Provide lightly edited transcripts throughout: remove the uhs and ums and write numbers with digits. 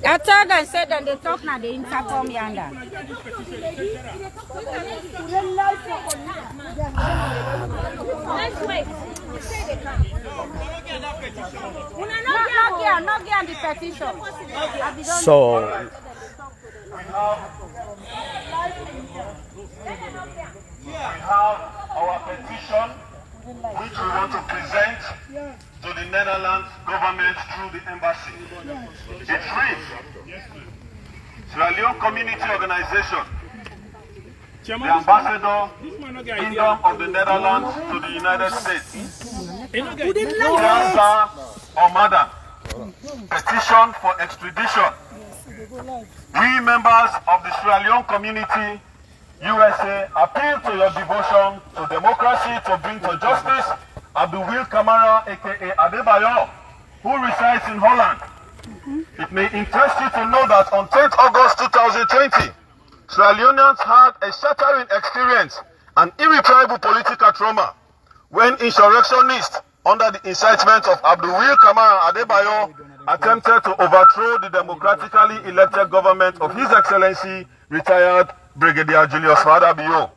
I told them, said that they talk now, they intercom yonder. Let's wait. Not get the petition. So we have our petition, which we want to present to the Netherlands government through the embassy. It reads, Sierra Leone Community Organization, the Ambassador, Kingdom of the Netherlands to the United States, Sir or Madam, petition for extradition. We members of the Sierra Leone community, USA, appeal to your devotion to democracy to bring to justice Abdul Kamara, aka Adebayor, who resides in Holland. It may interest you to know that on 10th August 2020, Sierra Leoneans had a shattering experience, an irreparable political trauma, when insurrectionists under the incitement of Abdul Kamara Adebayor attempted to overthrow the democratically elected government of His Excellency, retired Brigadier Julius Adebayor.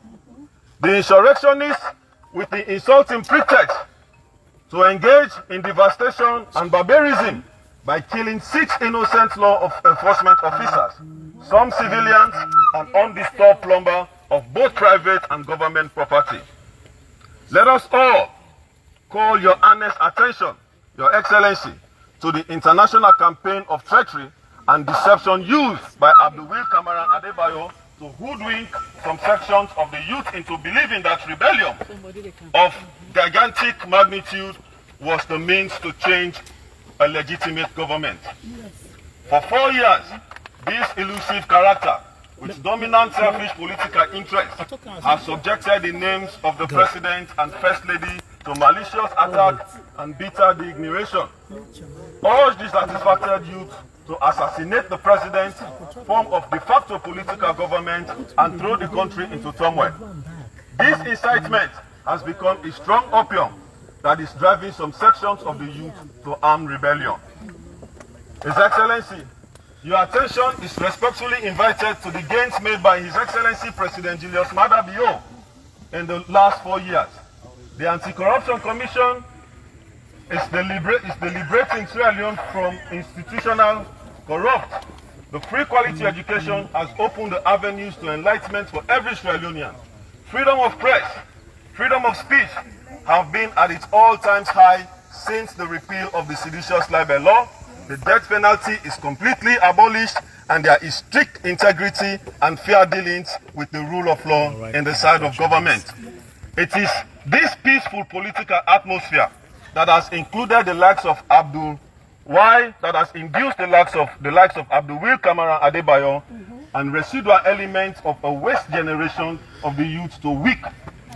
The insurrectionists, with the insulting pretext to engage in devastation and barbarism by killing 6 innocent law enforcement officers, some civilians, and undisturbed plumber of both private and government property. Let us all call your earnest attention, Your Excellency, to the international campaign of treachery and deception used by Abdul Kamara Adebayor to hoodwink some sections of the youth into believing that rebellion of gigantic magnitude was the means to change a legitimate government. For 4 years, this elusive character, with dominant selfish political interests, has subjected the names of the President and First Lady to malicious attack and bitter indignation. Urge dissatisfied youth to assassinate the President, form of de facto political government, and throw the country into turmoil. This incitement has become a strong opium that is driving some sections of the youth to armed rebellion. His Excellency, your attention is respectfully invited to the gains made by His Excellency President Julius Adebayor in the last 4 years. The Anti-Corruption Commission is deliberating Sierra Leone from institutional corrupt. The free quality education has opened the avenues to enlightenment for every Sierra Leonean. Freedom of press, freedom of speech have been at its all-time high since the repeal of the seditious libel law. The death penalty is completely abolished, and there is strict integrity and fair dealings with the rule of law in the side of government. It is this peaceful political atmosphere that has included the likes of that has induced the likes of Abdul Kamara Adebayor and residual elements of a waste generation of the youth to weak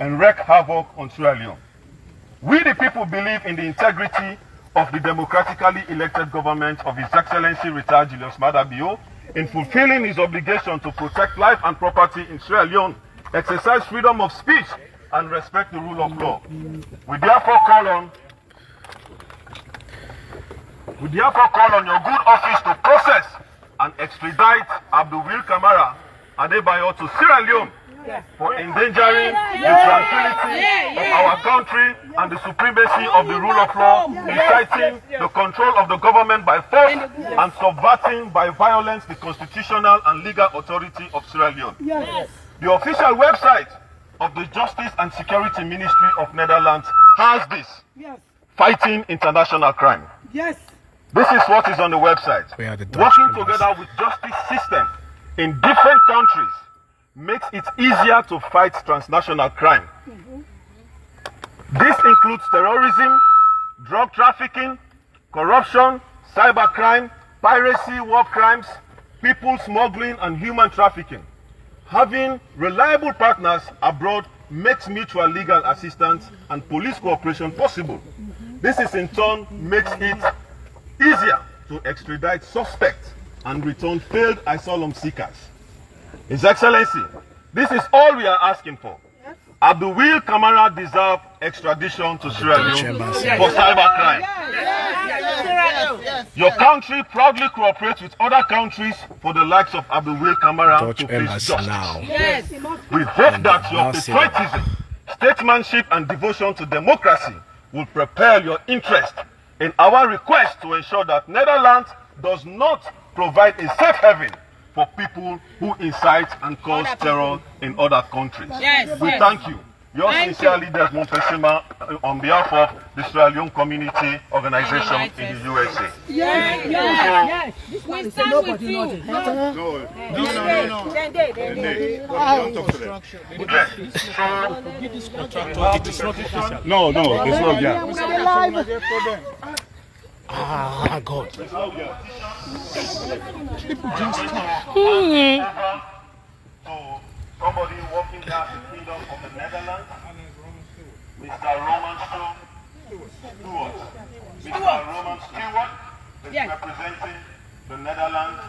and wreak havoc on Sierra Leone. We the people believe in the integrity of the democratically elected government of His Excellency retired Julius Adebayor in fulfilling his obligation to protect life and property in Sierra Leone, exercise freedom of speech, and respect the rule of law. We therefore call on your good office to process and extradite Abdul Kamara Adebayor to Sierra Leone for endangering the tranquility of our country and the supremacy of the rule of law, inciting the control of the government by force, and subverting by violence the constitutional and legal authority of Sierra Leone. The official website of the Justice and Security Ministry of Netherlands has this: fighting international crime. This is what is on the website. Working together with justice system in different countries makes it easier to fight transnational crime. This includes terrorism, drug trafficking, corruption, cybercrime, piracy, war crimes, people smuggling, and human trafficking. Having reliable partners abroad makes mutual legal assistance and police cooperation possible. This is in turn makes it easier to extradite suspects and return failed asylum seekers. His Excellency, this is all we are asking for. Abdul Kamara deserves extradition to Sierra Leone for cybercrime. Your country proudly cooperates with other countries for the likes of Adebayor Kamara to face justice. Now. Yes. We hope that your patriotism, statesmanship and devotion to democracy will propel your interest in our request to ensure that Netherlands does not provide a safe haven for people who incite and cause terror in other countries. Yes. We thank you. Yours sincerely, Desmond Pesima, on behalf of the Sierra Leone Community Organization in the USA. Yes. We stand with you. No, it's not there. Ah, God. Somebody walking down the kingdom of the Netherlands, Mr. Roman Stewart. Mr. Roman Stewart is representing the Netherlands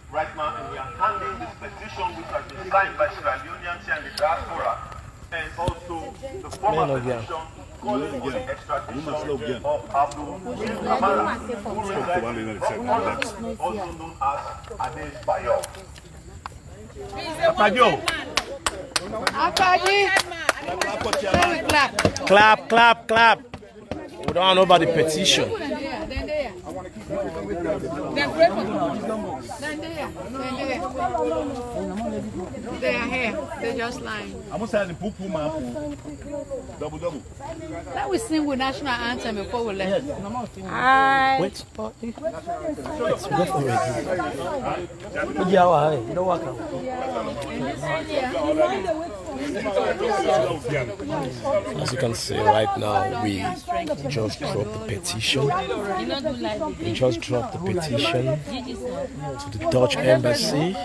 right now, and we are handing this petition which has been signed by Sierra Leoneans here in the diaspora, and also the former petition calling for the extradition of Abdul Kamara, who resides in Holland, also known as Adebayor. Clap. We don't know about the petition. They are here. They're just lying. Let we sing with national anthem before we leave. Wait. It's rough already. Yeah, you know what? As you can see right now, we just dropped the petition. We just dropped the petition to the Dutch embassy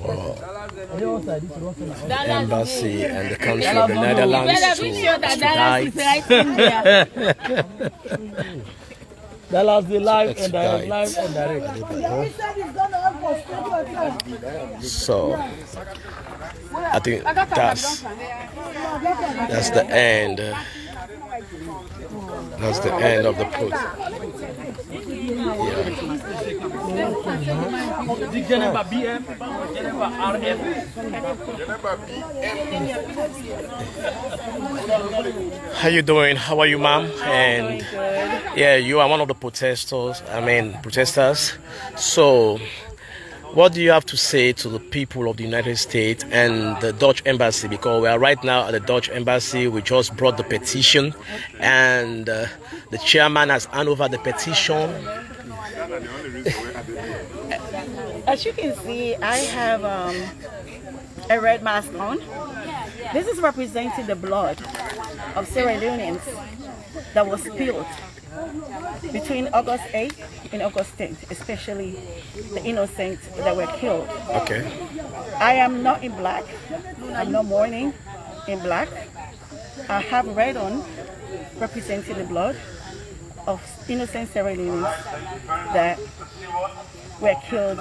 for the embassy and the country of the Netherlands to extradite. That's the live and direct, So I think that's the end. That's the end of the process. How you doing? How are you, ma'am? And yeah, you are one of the protesters. So what do you have to say to the people of the United States and the Dutch embassy? Because we are right now at the Dutch embassy. We just brought the petition, and the chairman has handed over the petition. As you can see, I have a red mask on. This is representing the blood of Sierra Leoneans that was spilled between August 8th and August 10th, especially the innocents that were killed. Okay. I am not in black. I'm not mourning in black. I have red on, representing the blood of innocent Sierra Leoneans that were killed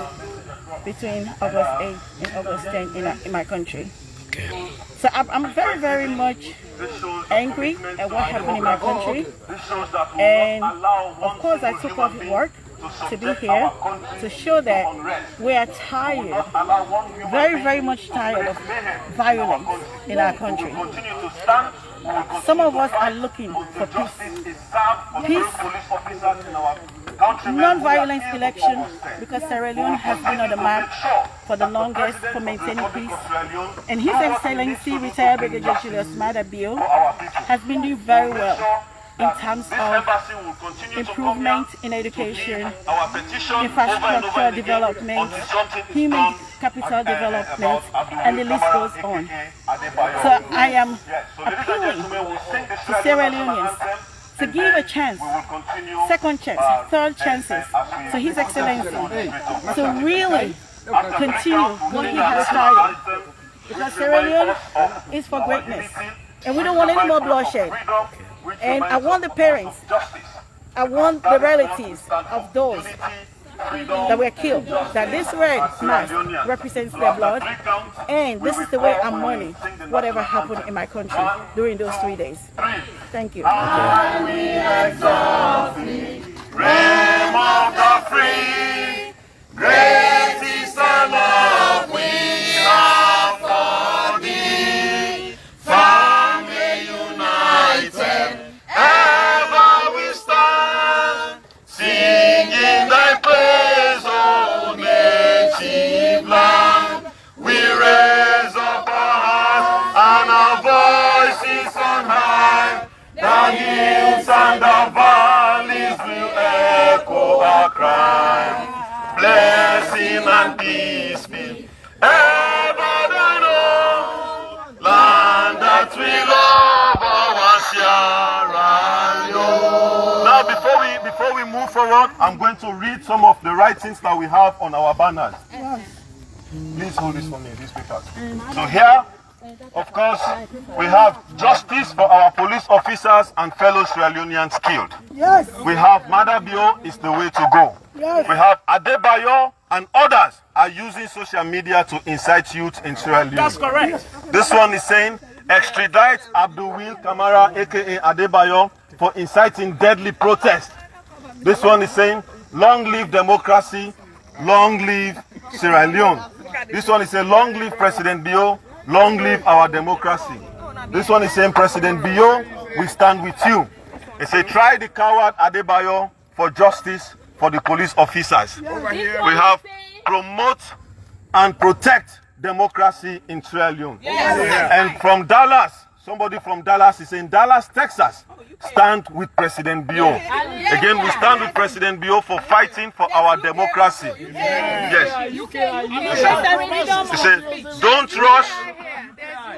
between August 8th and August 10th in my country. Okay. So I'm very, very much angry at what happened in my country. And of course I took off work to be here to show that we are tired, very, very much tired of violence in our country. Some of us are looking for peace. Non-violent election, because Sierra Leone has been on the map for the longest for maintaining peace. And His Excellency retired Brigadier Julius Adebayor has been doing very well in terms of improvement in education, infrastructure development, human capital development, and the list goes on. So I am appealing to Sierra Leoneans to give a chance, second chance, third chances to His Excellency to really continue what he has started. Because Sierra Leone is for greatness, and we don't want any more bloodshed. And I want the parents, I want the relatives of those that were killed, that this red mask represents their blood, and this is the way I'm mourning whatever happened in my country during those 3 days. Thank you. Realm of the free, great is the love we have for thee. Family united, ever we stand, singing thy praise, O native land. We raise up our hearts and our voices on high. The hills and the valleys will echo our cry. Blessing and peace be ever and all. Land that we love, our Sierra Leone. Now, before we move forward, I'm going to read some of the writings that we have on our banners. Please hold this for me, these papers. So here, of course, we have justice for our police officers and fellow Sierra Leoneans killed. Yes. We have Adebayor is the way to go. Yes. We have Adebayor and others are using social media to incite youth in Sierra Leone. That's correct. This one is saying, extradite Abdul Kamara, aka Adebayor, for inciting deadly protest. This one is saying, long live democracy, long live Sierra Leone. This one is saying, long live President Bio, long live our democracy. This one is saying, President Bio, we stand with you. It says, try the coward Adebayor for justice for the police officers. We have promote and protect democracy in Sierra Leone. And from Dallas, somebody from Dallas is saying, Dallas, Texas, stand with President Bio. Again, we stand with President Bio for fighting for our democracy. Yes. He said, don't rush.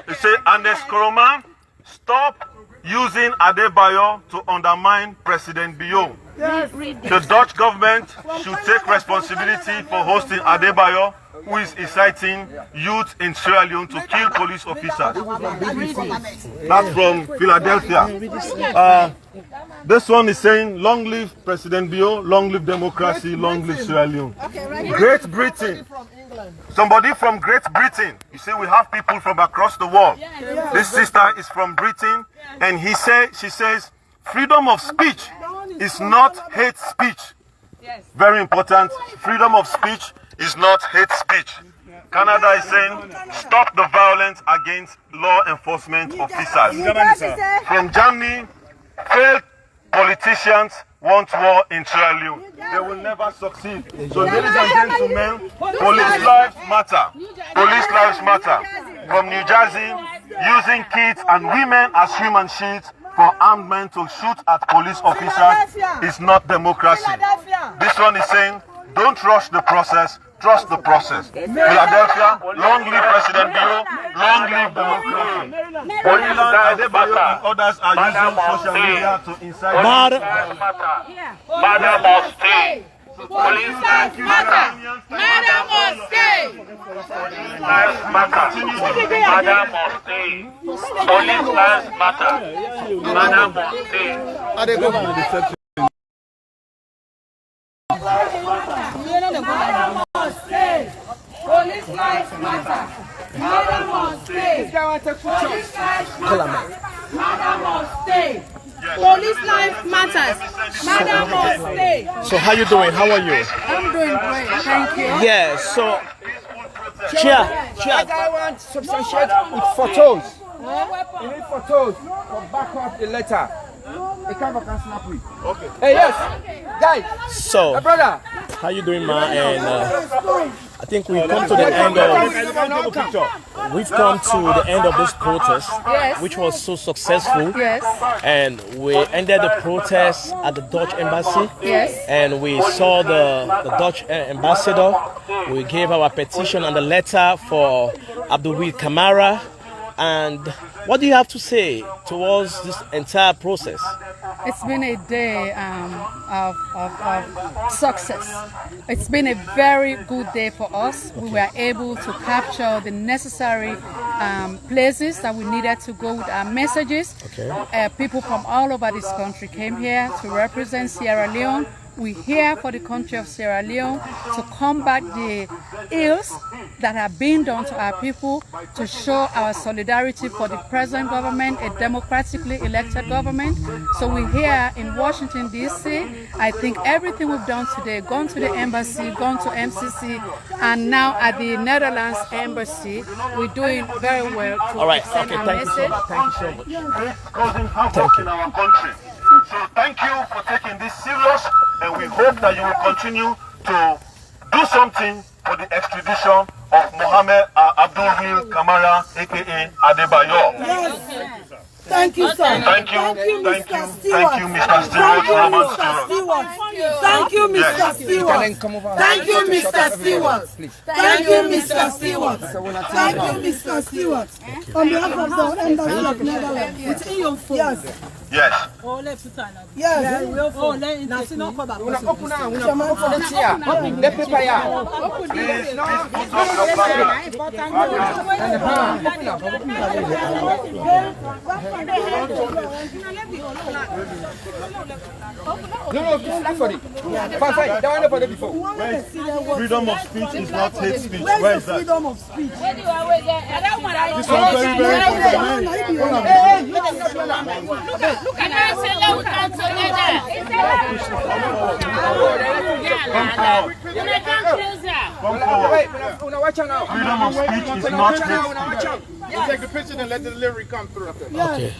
He said, Andes Koroma, stop using Adebayor to undermine President Bio. The Dutch government should take responsibility for hosting Adebayor, who is inciting youth in Sierra Leone to kill police officers. That's from Philadelphia. This one is saying, long live President Bio, long live democracy, long live Sierra Leone. Great Britain. Somebody from Great Britain. You see, we have people from across the world. This sister is from Britain, and she says, freedom of speech is not hate speech. Very important. Freedom of speech is not hate speech. Canada is saying, stop the violence against law enforcement officers. From Germany, failed politicians want war in Sierra Leone. They will never succeed. So, ladies and gentlemen, police lives matter. Police lives matter. From New Jersey, using kids and women as human shields for armed men to shoot at police officers is not democracy. This one is saying, don't rush the process, trust the process. Philadelphia, long live President Bio, long live democracy. Adebayor and others are using social media to incite. Mother must stay. Police lives matter. Mother must stay. Lives matter. Mother must stay. Police lives matter. Mother must stay. Police lives matter. Mother must stay. Police lives matter. Mother must stay. Police life matters. Mother must stay. So how you doing? How are you? I'm doing great, thank you. Yeah, so Chair, I want to substantiate with photos. You need photos for back up the letter. The camera can snap with. Okay. Hey, yes, guys. So, my brother, how you doing, ma? And I think we've come to the end of this protest, which was so successful. Yes. And we ended the protest at the Dutch embassy. Yes. And we saw the Dutch ambassador. We gave our petition and the letter for Abdul Kamara. And what do you have to say towards this entire process? It's been a day of success. It's been a very good day for us. We were able to capture the necessary places that we needed to go with our messages. People from all over this country came here to represent Sierra Leone, We're here for the country of Sierra Leone to combat the ills that are being done to our people, to show our solidarity for the present government, a democratically elected government. So we're here in Washington, D.C. I think everything we've done today, gone to the embassy, gone to MCC, and now at the Netherlands embassy, we're doing very well to send a message. Thank you so much. Causing havoc in our country. So thank you for taking this serious, and we hope that you will continue to do something for the extradition of Mohammed Abdul Kamara, aka Adebayor. Yes. Thank you, sir. Thank you, Mr. Stewart. Thank you, Mr. Stewart. Thank you, Mr. Stewart. Thank you, Mr. Stewart. Thank you, Mr. Stewart. Thank you, Mr. Stewart. On behalf of the Embassy of Netherlands, it's in your phone. Yes. Yes. Yes. Freedom of speech is not hate speech. Where is that? Freedom of speech. This one very Look at that. Freedom of speech is not hate speech. Take the picture and let the delivery come through. Okay.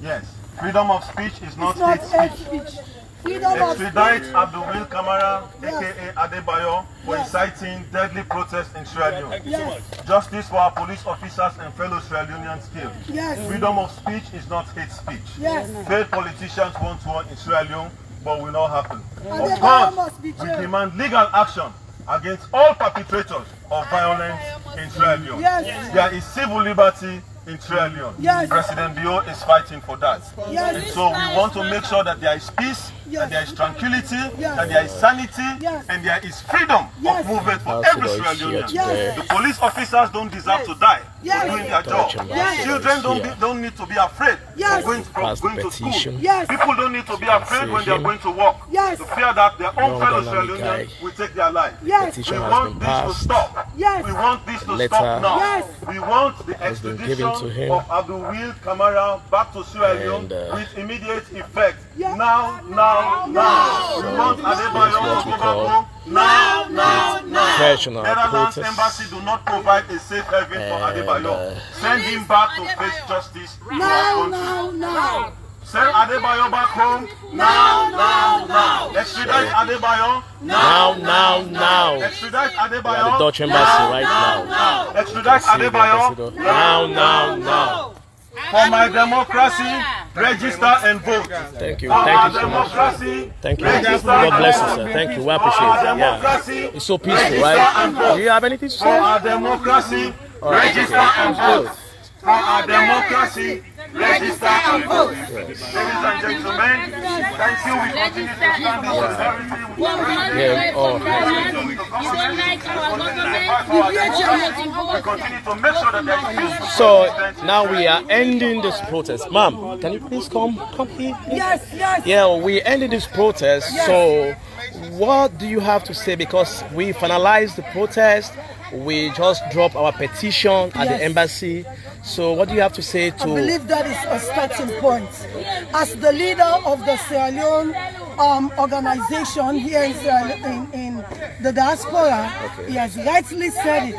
Yes. Freedom of speech is not hate speech. Extradite Abdul Kamara, aka Adebayor, for inciting deadly protests in Sierra Leone. Justice for our police officers and fellow Sierra Leoneans killed. Freedom of speech is not hate speech. Failed politicians want war in Sierra Leone, but will not happen. Of course, we demand legal action against all perpetrators of violence in Sierra Leone. There is civil liberty in Sierra Leone. President Bio is fighting for that. And so we want to make sure that there is peace, that there is tranquility, that there is sanity, and there is freedom of movement for every Sierra Leonean. The police officers don't deserve to die for doing their job. Children don't need to be afraid of going to school. People don't need to be afraid when they are going to work, to fear that their own fellow Sierra Leoneans will take their life. We want this to stop. We want this to stop now. We want the extradition of Abdul Kamara back to Sierra Leone with immediate effect. Now. We want Adebayor to go back home. Now. Netherlands embassy do not provide a safe haven for Adebayor. Send him back to face justice. Now. Send Adebayor back home. Now. Extradite Adebayor. Now. Extradite The Adebayor. Dutch embassy right now. Extradite Adebayor. Now. For my democracy, register and vote. Thank you so much. Thank you. God bless you, sir. Thank you. We appreciate it. Yeah. It's so peaceful, right? Do you have anything to say? For our democracy, register and vote. For our democracy, register and vote. Ladies and gentlemen, thank you. We continue to stand in solidarity with we continue to make sure that there is peace. So now we are ending this protest. Ma'am, can you please come here? Yes. Yeah, we ended this protest. So what do you have to say? Because we finalized the protest. We just dropped our petition at the embassy. So what do you have to say to... I believe that is a starting point. As the leader of the Sierra Leone organization here in the diaspora, he has rightly said it,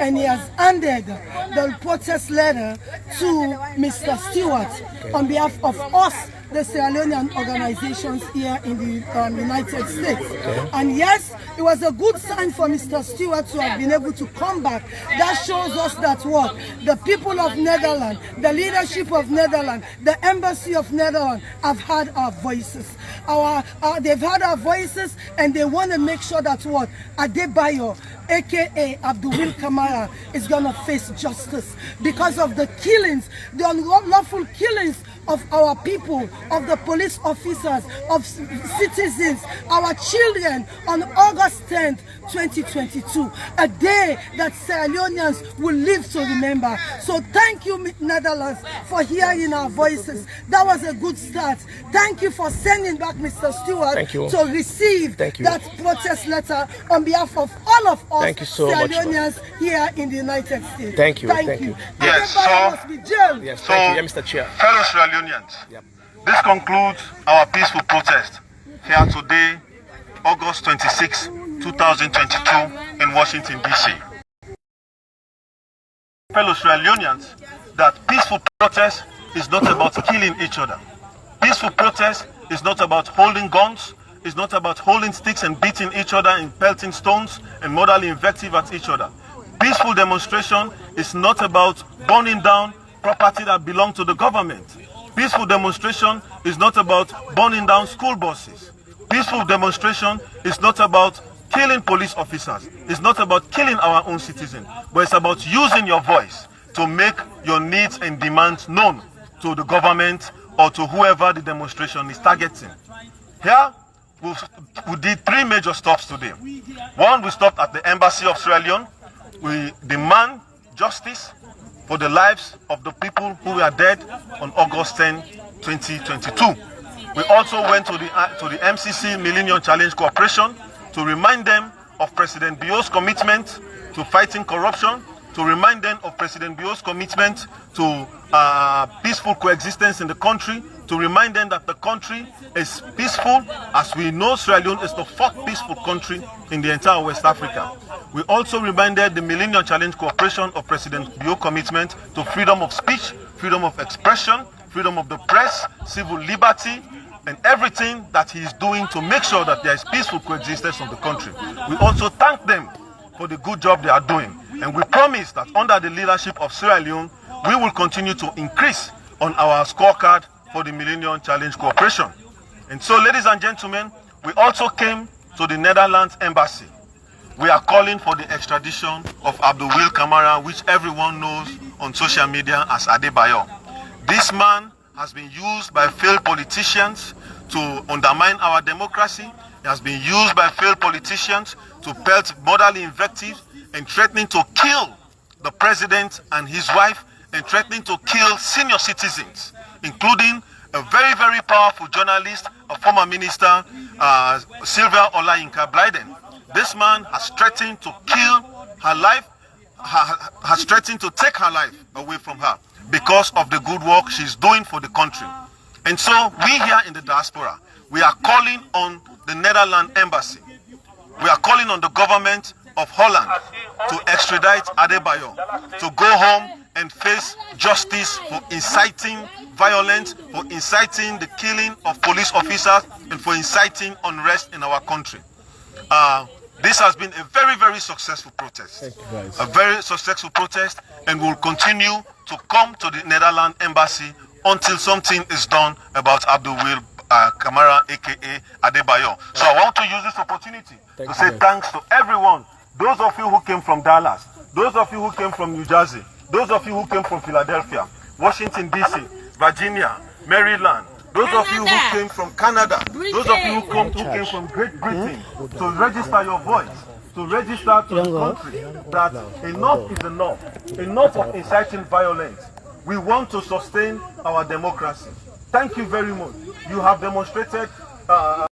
and he has handed the protest letter to Mr. Stewart on behalf of us, the Sierra Leonean organizations here in the United States. And yes, it was a good sign for Mr. Stewart to have been able to come back. That shows us that what? The people of Netherlands, the leadership of Netherlands, the embassy of Netherlands have heard our voices. They've heard our voices, and they want to make sure that what? Adebayor, aka Abdul Kamara, is going to face justice because of the killings, the unlawful killings of our people, of the police officers, of citizens, our children on August 10th, 2022, a day that Sierra Leoneans will live to remember. So thank you, Netherlands, for hearing our voices. That was a good start. Thank you for sending back Mr. Stewart to receive that protest letter on behalf of all of us Sierra Leoneans here in the United States. Thank you. Thank you. Yes, thank you, Mr. Chair. Fellow Sierra Leoneans, this concludes our peaceful protest here today, August 26, 2022 in Washington, D.C. Fellow Sierra Leoneans, that peaceful protest is not about killing each other. Peaceful protest is not about holding guns, it's not about holding sticks and beating each other and pelting stones and morally invective at each other. Peaceful demonstration is not about burning down property that belongs to the government. Peaceful demonstration is not about burning down school buses. Peaceful demonstration is not about killing police officers. It's not about killing our own citizens, but it's about using your voice to make your needs and demands known to the government or to whoever the demonstration is targeting. Here, we did 3 major stops today. One, we stopped at the Embassy of Sierra Leone. We demand justice for the lives of the people who were dead on August 10, 2022. We also went to the MCC Millennium Challenge Corporation to remind them of President Bio's commitment to fighting corruption, to remind them of President Bio's commitment to peaceful coexistence in the country, to remind them that the country is peaceful, as we know Sierra Leone is the 4th peaceful country in the entire West Africa. We also reminded the Millennium Challenge Corporation of President Bio's commitment to freedom of speech, freedom of expression, freedom of the press, civil liberty, and everything that he is doing to make sure that there is peaceful coexistence of the country. We also thank them for the good job they are doing. And we promise that under the leadership of Sierra Leone, we will continue to increase on our scorecard for the Millennium Challenge Corporation. And so, ladies and gentlemen, we also came to the Netherlands Embassy. We are calling for the extradition of Abdul-Wil Kamara, which everyone knows on social media as Adebayor. This man has been used by failed politicians to undermine our democracy. He has been used by failed politicians to pelt morally invective and threatening to kill the president and his wife, and threatening to kill senior citizens, including a very, very powerful journalist, a former minister, Sylvia Olayinka-Blyden. This man has threatened to kill her life, has threatened to take her life away from her because of the good work she's doing for the country. And so we here in the diaspora, we are calling on the Netherlands Embassy. We are calling on the government of Holland to extradite Adebayor, to go home and face justice for inciting violence, for inciting the killing of police officers, and for inciting unrest in our country. This has been a very, very successful protest. A very successful protest, and we'll continue to come to the Netherlands Embassy until something is done about Abdul-Wil Kamara, aka Adebayor. So I want to use this opportunity to say thanks to everyone. Those of you who came from Dallas, those of you who came from New Jersey, those of you who came from Philadelphia, Washington, D.C., Virginia, Maryland, those of you who came from Canada, those of you who came from Great Britain, to register your voice, to register to the country that enough is enough, enough of inciting violence. We want to sustain our democracy. Thank you very much. You have demonstrated